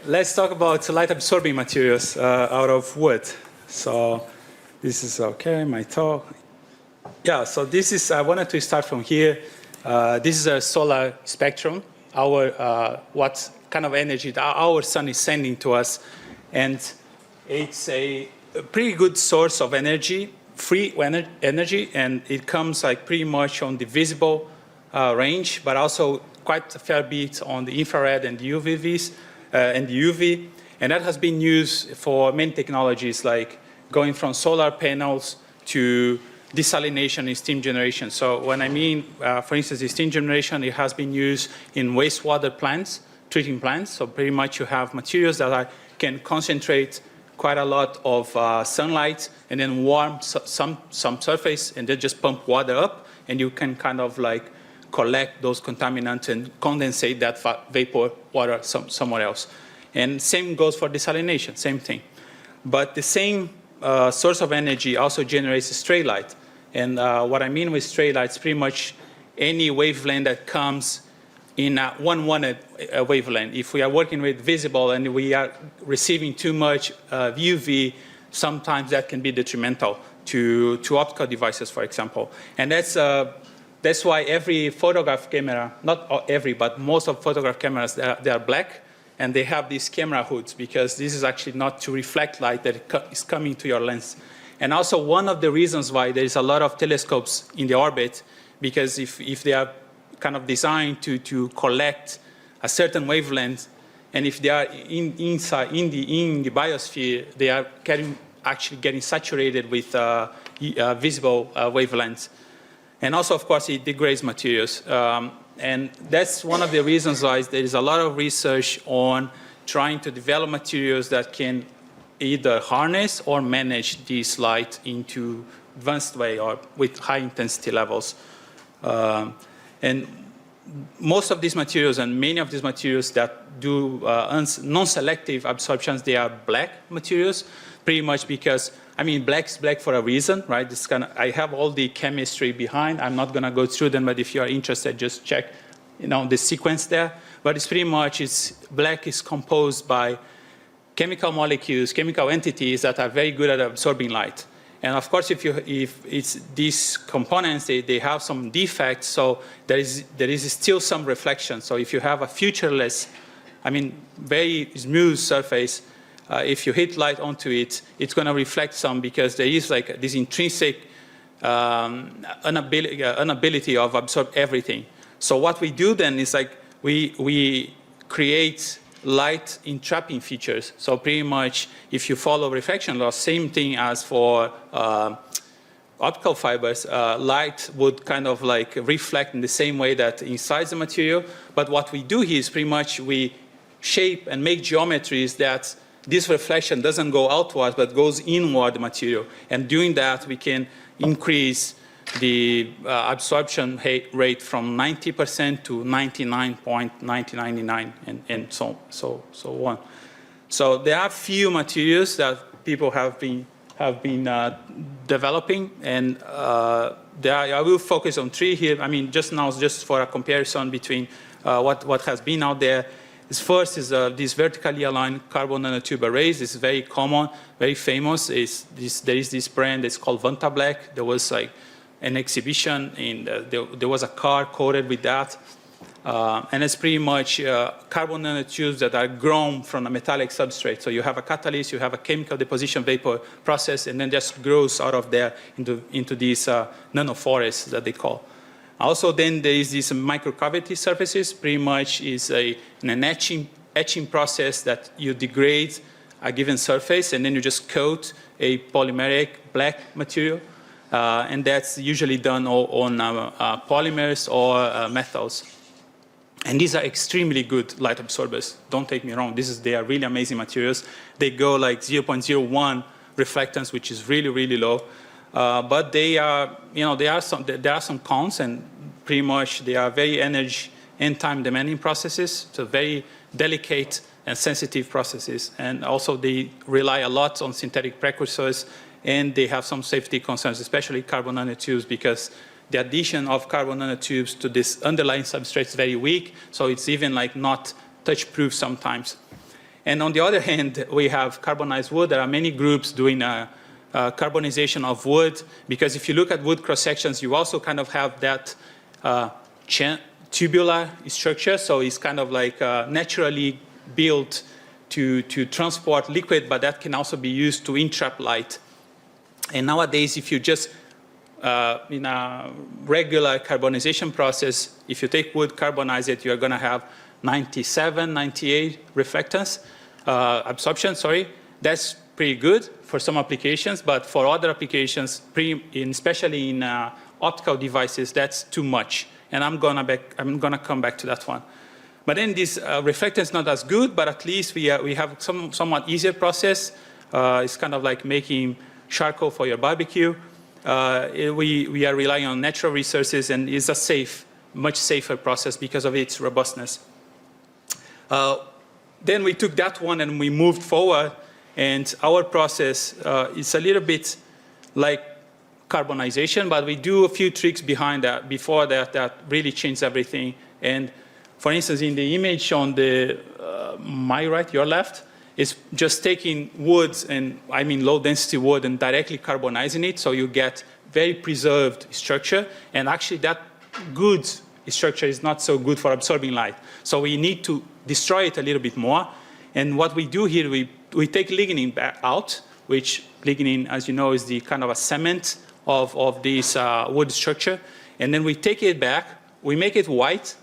let's talk about light absorbing materials out of wood. So this is okay, my talk. Yeah, so this is, I wanted to start from here. This is a solar spectrum, what kind of energy our sun is sending to us. And it's a pretty good source of energy, free energy, and it comes like pretty much on the visible range, but also quite a fair bit on the infrared and the UVs and the UV. And that has been used for many technologies, like going from solar panels to desalination and steam generation. So when I mean, for instance, the steam generation, it has been used in wastewater plants, treating plants. So pretty much you have materials that can concentrate quite a lot of sunlight and then warm some surface and then just pump water up, and you can kind of like collect those contaminants and condensate that vapor water somewhere else. And same goes for desalination, same thing. But the same source of energy also generates stray light. And what I mean with stray light is pretty much any wavelength that comes in one wanted wavelength. If we are working with visible and we are receiving too much UV, sometimes that can be detrimental to optical devices, for example. And that's why every photograph camera, not every, but most of photograph cameras, they are black, and they have these camera hoods, because this is actually not to reflect light that is coming to your lens. And also one of the reasons why there is a lot of telescopes in the orbit, because if they are kind of designed to collect a certain wavelength, and if they are in the biosphere, they are actually getting saturated with visible wavelengths. And also, of course, it degrades materials. And that's one of the reasons why there is a lot of research on trying to develop materials that can either harness or manage this light into advanced way or with high intensity levels. And most of these materials and many of these materials that do non-selective absorptions, they are black materials, pretty much because, I mean, black is black for a reason, right? This I have all the chemistry behind. I'm not going to go through them, but if you are interested, just check, the sequence there. But it's pretty much, black is composed by chemical molecules, chemical entities that are very good at absorbing light. And of course, if it's these components, they have some defects, so there is still some reflection. So if you have a featureless, very smooth surface, if you hit light onto it, it's going to reflect some, because there is like this intrinsic inability of absorb everything. So what we do then is like we create light entrapping features. So pretty much, if you follow reflection law, same thing as for optical fibers, light would kind of like reflect in the same way that inside the material. But what we do here is pretty much we shape and make geometries that this reflection doesn't go outward, but goes inward the material. And doing that, we can increase the absorption rate from 90% to 99.999 and so on. So there are few materials that people have been developing, and I will focus on three here. Just now, just for a comparison between what has been out there. First is this vertically aligned carbon nanotube arrays. This is very common, very famous. There is this brand that's called Vanta Black. There was like an exhibition, and there was a car coated with that. And it's pretty much carbon nanotubes that are grown from a metallic substrate. So you have a catalyst, you have a chemical deposition vapor process, and then just grows out of there into these nanoforests that they call. Also, then there is these microcavity surfaces. Pretty much is an etching process that you degrade a given surface, and then you just coat a polymeric black material. And that's usually done on polymers or metals. And these are extremely good light absorbers. Don't take me wrong. They are really amazing materials. They go like 0.01 reflectance, which is really, really low. But they are, there are some cons, and pretty much they are very energy and time demanding processes. So very delicate and sensitive processes. And also they rely a lot on synthetic precursors, and they have some safety concerns, especially carbon nanotubes, because the addition of carbon nanotubes to this underlying substrate is very weak, so it's even like not touch-proof sometimes. And on the other hand, we have carbonized wood. There are many groups doing carbonization of wood, because if you look at wood cross-sections, you also kind of have that tubular structure. So it's kind of like naturally built to transport liquid, but that can also be used to entrap light. And nowadays, if you just, in a regular carbonization process, if you take wood, carbonize it, you're going to have 97, 98 reflectance, absorption, sorry. That's pretty good for some applications, but for other applications, especially in optical devices, that's too much. And I'm gonna come back to that one. But then this reflectance is not as good, but at least we have somewhat easier process. It's kind of like making charcoal for your barbecue. We are relying on natural resources, and it's a much safer process because of its robustness. Then we took that one and we moved forward, and our process is a little bit like carbonization, but we do a few tricks behind that, before that really change everything. And for instance, in the image on the my right, your left, is just taking woods, and I mean low density wood, and directly carbonizing it, so you get very preserved structure. And actually that good structure is not so good for absorbing light. So we need to destroy it a little bit more. And what we do here, we take lignin back out, which lignin, as you know, is the kind of a cement of this wood structure. And then we take it back, we make it white,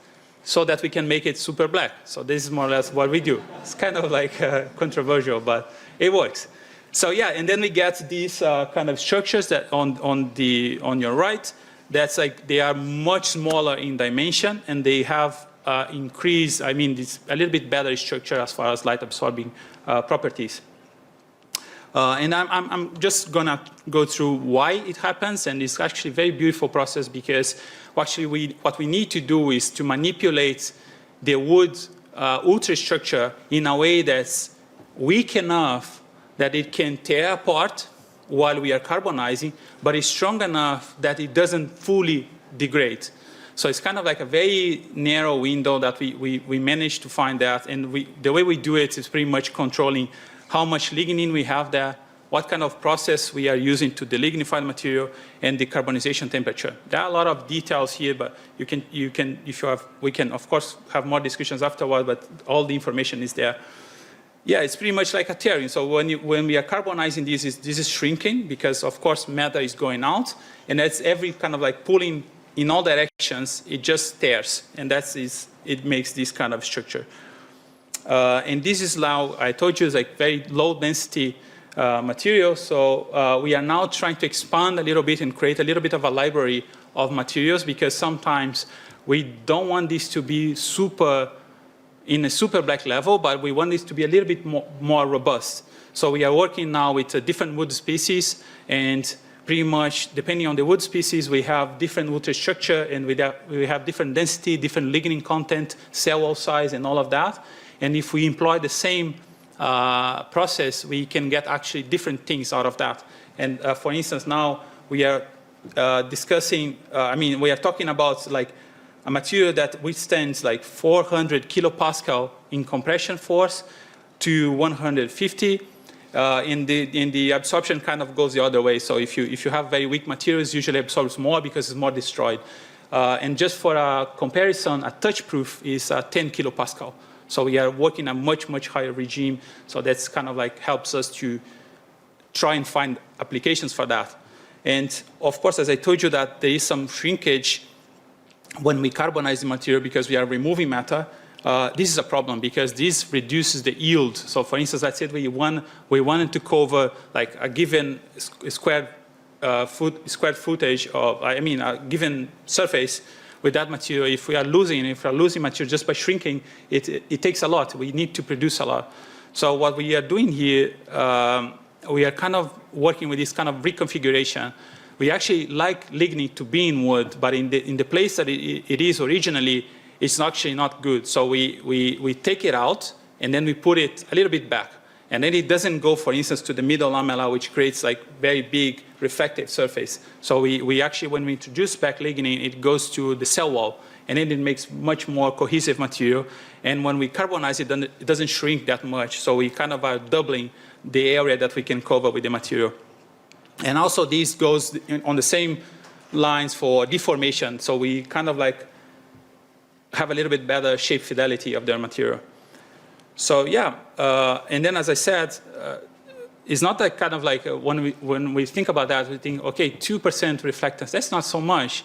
so that we can make it super black. So this is more or less what we do. It's kind of like controversial, but it works. So yeah, and then we get these kind of structures that on your right, that's like they are much smaller in dimension, and they have increased, I mean, it's a little bit better structure as far as light absorbing properties. And I'm just gonna go through why it happens, and it's actually a very beautiful process, because actually what we need to do is to manipulate the wood ultrastructure in a way that's weak enough that it can tear apart while we are carbonizing, but it's strong enough that it doesn't fully degrade. So it's kind of like a very narrow window that we managed to find that, and the way we do it is pretty much controlling how much lignin we have there, what kind of process we are using to delignify the material, and the carbonization temperature. There are a lot of details here, but we can of course have more discussions afterward, but all the information is there. Yeah, it's pretty much like a tearing. So when we are carbonizing this is shrinking, because of course matter is going out, and that's every kind of like pulling in all directions, it just tears, and it makes this kind of structure. And this is now, I told you, is like very low density material. So we are now trying to expand a little bit and create a little bit of a library of materials, because sometimes we don't want this to be in a super black level, but we want this to be a little bit more robust. So we are working now with different wood species, and pretty much depending on the wood species, we have different ultrastructure, and we have different density, different lignin content, cell wall size, and all of that. And if we employ the same process, we can get actually different things out of that. And for instance, now we are discussing, we are talking about like a material that withstands like 400 kilopascal in compression force to 150. In the absorption kind of goes the other way. So if you have very weak materials, usually absorbs more because it's more destroyed. And just for a comparison, a touch proof is 10 kilopascal. So we are working a much, much higher regime. So that's kind of like helps us to try and find applications for that. And of course, as I told you, that there is some shrinkage when we carbonize the material because we are removing matter. This is a problem because this reduces the yield. So for instance, I said we wanted to cover like a given square footage of, a given surface with that material. If we are losing material just by shrinking, it takes a lot. We need to produce a lot. So what we are doing here, we are kind of working with this kind of reconfiguration. We actually like lignin to be in wood, but in the place that it is originally, it's actually not good. So we take it out, and then we put it a little bit back. And then it doesn't go, for instance, to the middle lamella, which creates like very big reflective surface. So we actually, when we introduce back lignin, it goes to the cell wall, and then it makes much more cohesive material. And when we carbonize it, then it doesn't shrink that much. So we kind of are doubling the area that we can cover with the material. And also this goes on the same lines for deformation. So we kind of like have a little bit better shape fidelity of their material. So yeah, and then as I said, it's not that kind of like when we think about that, we think, okay, 2% reflectance, that's not so much.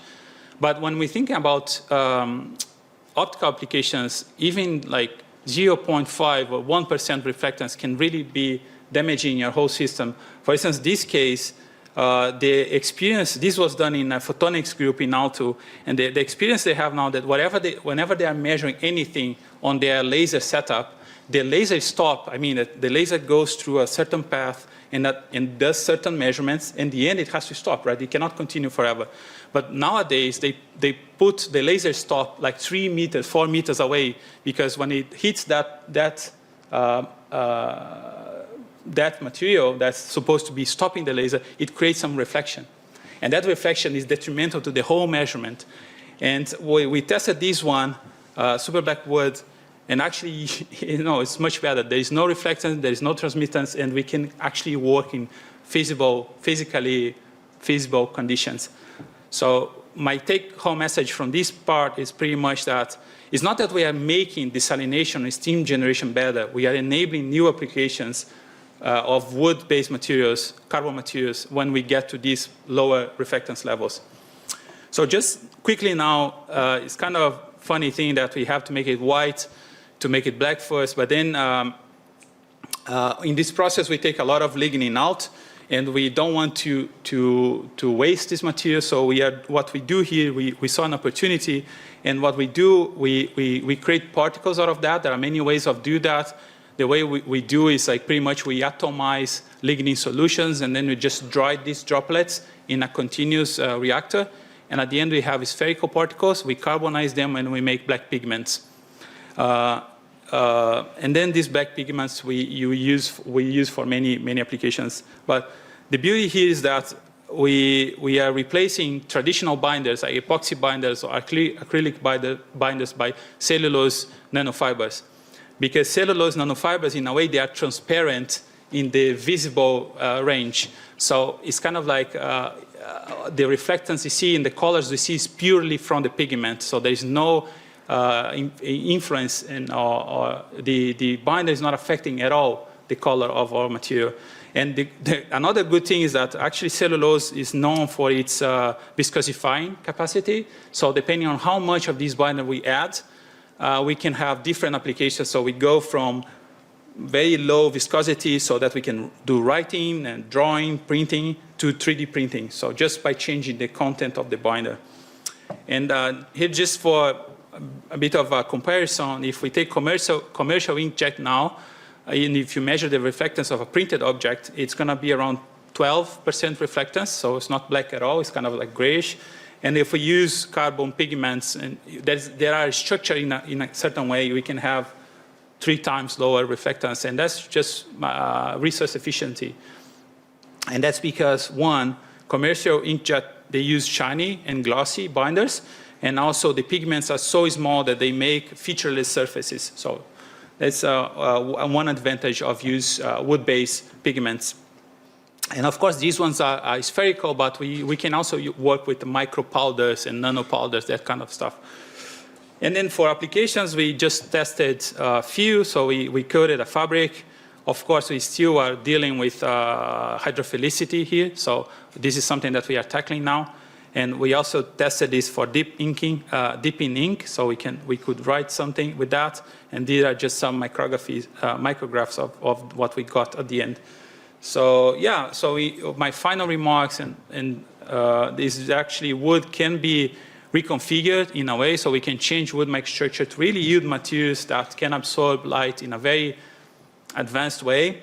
But when we think about optical applications, even like 0.5 or 1% reflectance can really be damaging your whole system. For instance, this case, the experience, this was done in a photonics group in Aalto, and the experience they have now that whenever they are measuring anything on their laser setup, the laser stop, I mean, the laser goes through a certain path and does certain measurements. In the end, it has to stop, right? It cannot continue forever. But nowadays, they put the laser stop like 3 meters, 4 meters away, because when it hits that material that's supposed to be stopping the laser, it creates some reflection. And that reflection is detrimental to the whole measurement. And we tested this one, super black wood, and actually, it's much better. There is no reflectance, there is no transmittance, and we can actually work in physically feasible conditions. So my take-home message from this part is pretty much that it's not that we are making desalination and steam generation better. We are enabling new applications of wood-based materials, carbon materials, when we get to these lower reflectance levels. So just quickly now, it's kind of a funny thing that we have to make it white, to make it black first, but then in this process we take a lot of lignin out, and we don't want to waste this material. So what we do here, we saw an opportunity, and what we do, we create particles out of that. There are many ways of doing that. The way we do is like pretty much we atomize lignin solutions, and then we just dry these droplets in a continuous reactor, and at the end we have spherical particles. We carbonize them, and we make black pigments. And then these black pigments we use for many applications. But the beauty here is that we are replacing traditional binders, like epoxy binders or acrylic binders, by cellulose nanofibers. Because cellulose nanofibers, in a way, they are transparent in the visible range. So it's kind of like the reflectance you see in the colors we see is purely from the pigment. So there is no influence or the binder is not affecting at all the color of our material. And another good thing is that actually cellulose is known for its viscosifying capacity. So depending on how much of this binder we add, we can have different applications. So we go from very low viscosity so that we can do writing and drawing, printing, to 3D printing. So just by changing the content of the binder. And here just for a bit of a comparison, if we take commercial inkjet now, and if you measure the reflectance of a printed object, it's going to be around 12% reflectance, so it's not black at all, it's kind of like grayish. And if we use carbon pigments, and there are structured in a certain way, we can have 3 times lower reflectance, and that's just resource efficiency. And that's because, one, commercial inkjet, they use shiny and glossy binders, and also the pigments are so small that they make featureless surfaces. So that's one advantage of use wood-based pigments. And of course, these ones are spherical, but we can also work with micro powders and nano powders, that kind of stuff. And then for applications, we just tested a few. So we coated a fabric. Of course, we still are dealing with hydrophilicity here. So this is something that we are tackling now. And we also tested this for deep in ink, so we could write something with that. And these are just some micrographs of what we got at the end. So yeah, so my final remarks, and this is actually wood can be reconfigured in a way, so we can change wood microstructure to really yield materials that can absorb light in a very advanced way.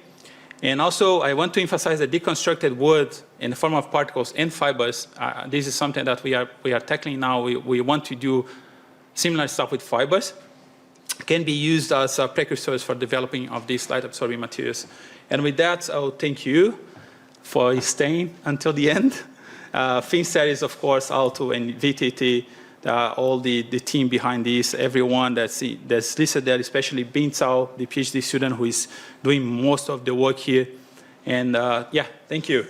And also, I want to emphasize that deconstructed wood in the form of particles and fibers, this is something that we are tackling now. We want to do similar stuff with fibers. can be used as precursors for developing of these light-absorbing materials. And with that, I will thank you for staying until the end. Finster is, of course, Aalto and VTT, all the team behind this, everyone that's listed there, especially Bintao, the PhD student who is doing most of the work here. And yeah, thank you.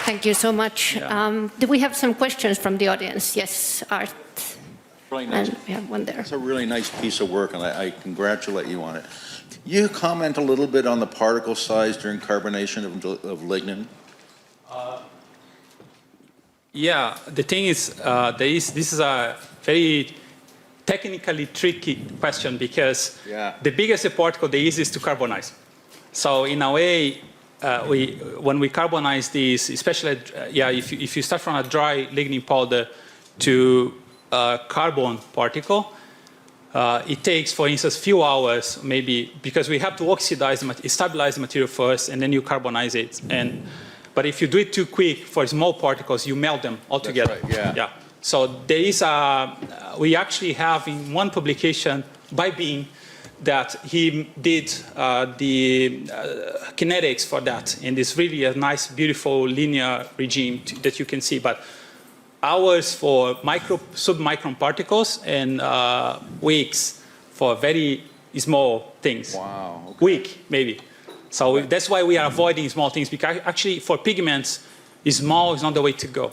Thank you so much. Yeah. Do we have some questions from the audience? Yes, Art. Really nice. And we have one there. It's a really nice piece of work, and I congratulate you on it. Can you comment a little bit on the particle size during carbonation of lignin? Yeah, the thing is, this is a very technically tricky question because the biggest particle, the easiest to carbonize. So in a way, when we carbonize these, especially, if you start from a dry lignin powder to a carbon particle, it takes, for instance, few hours, maybe, because we have to oxidize, stabilize the material first, and then you carbonize it. But if you do it too quick for small particles, you melt them altogether. That's right, yeah. So there is we actually have in one publication by Bean that he did the kinetics for that, and it's really a nice, beautiful linear regime that you can see. But hours for submicron particles and weeks for very small things. Wow. Okay. Week, maybe. So that's why we are avoiding small things, because actually for pigments, small is not the way to go.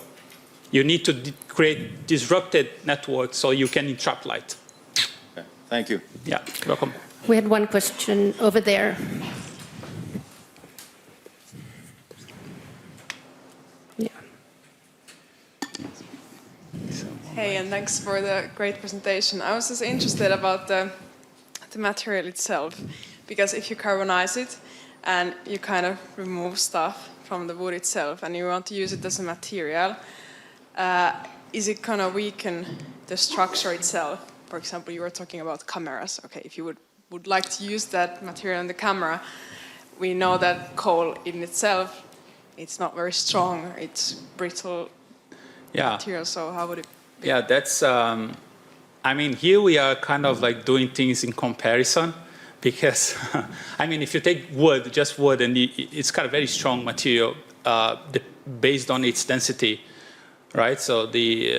You need to create disrupted networks so you can entrap light. Okay. Thank you. Yeah, you're welcome. We had one question over there. Yeah. Hey, and thanks for the great presentation. I was just interested about the material itself, because if you carbonize it and you kind of remove stuff from the wood itself and you want to use it as a material, is it going to weaken the structure itself? For example, you were talking about cameras. Okay, if you would like to use that material in the camera, we know that coal in itself, it's not very strong, it's brittle material, so how would it be? Yeah, that's, I mean, here we are kind of like doing things in comparison, because, I mean, if you take wood, just wood, and it's got a very strong material based on its density, right? So the,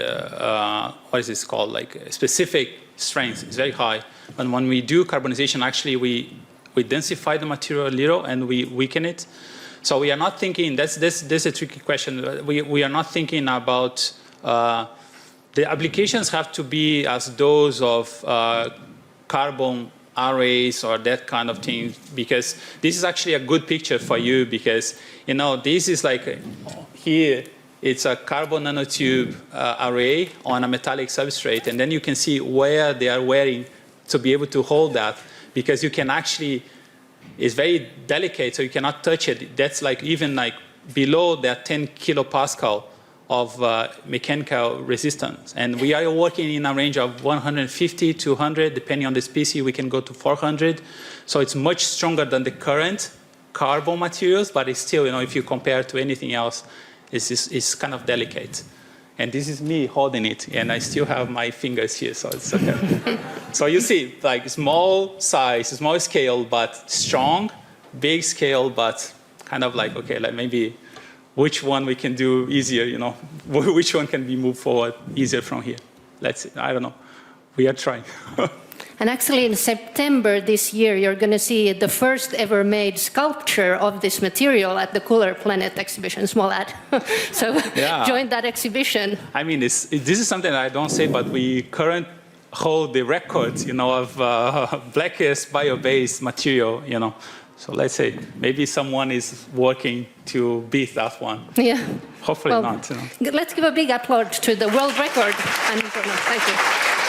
what is this called? Like specific strength is very high. But when we do carbonization, actually we densify the material a little and we weaken it. So we are not thinking, that's a tricky question. We are not thinking about, the applications have to be as those of carbon arrays or that kind of thing, because this is actually a good picture for you, because, you know, this is like, here, it's a carbon nanotube array on a metallic substrate, and then you can see where they are wearing to be able to hold that, because you can actually, it's very delicate, so you cannot touch it. That's like even like below that 10 kilopascal of mechanical resistance. And we are working in a range of 150 to 100, depending on the species, we can go to 400. So it's much stronger than the current carbon materials, but it's still, you know, if you compare to anything else, it's kind of delicate. And this is me holding it, and I still have my fingers here, so it's okay. So you see, like small size, small scale, but strong, big scale, but kind of like, okay, like maybe which one we can do easier, you know, which one can be moved forward easier from here. Let's see, I don't know. We are trying. And actually in September this year, you're going to see the first ever made sculpture of this material at the Cooler Planet exhibition, small ad. So join that exhibition. I mean, this is something that I don't say, but we currently hold the record, you know, of blackest bio-based material, you know. So let's say maybe someone is working to beat that one. Yeah. Hopefully not. You know. Let's give a big applause to the world record. And Bruno, thank you.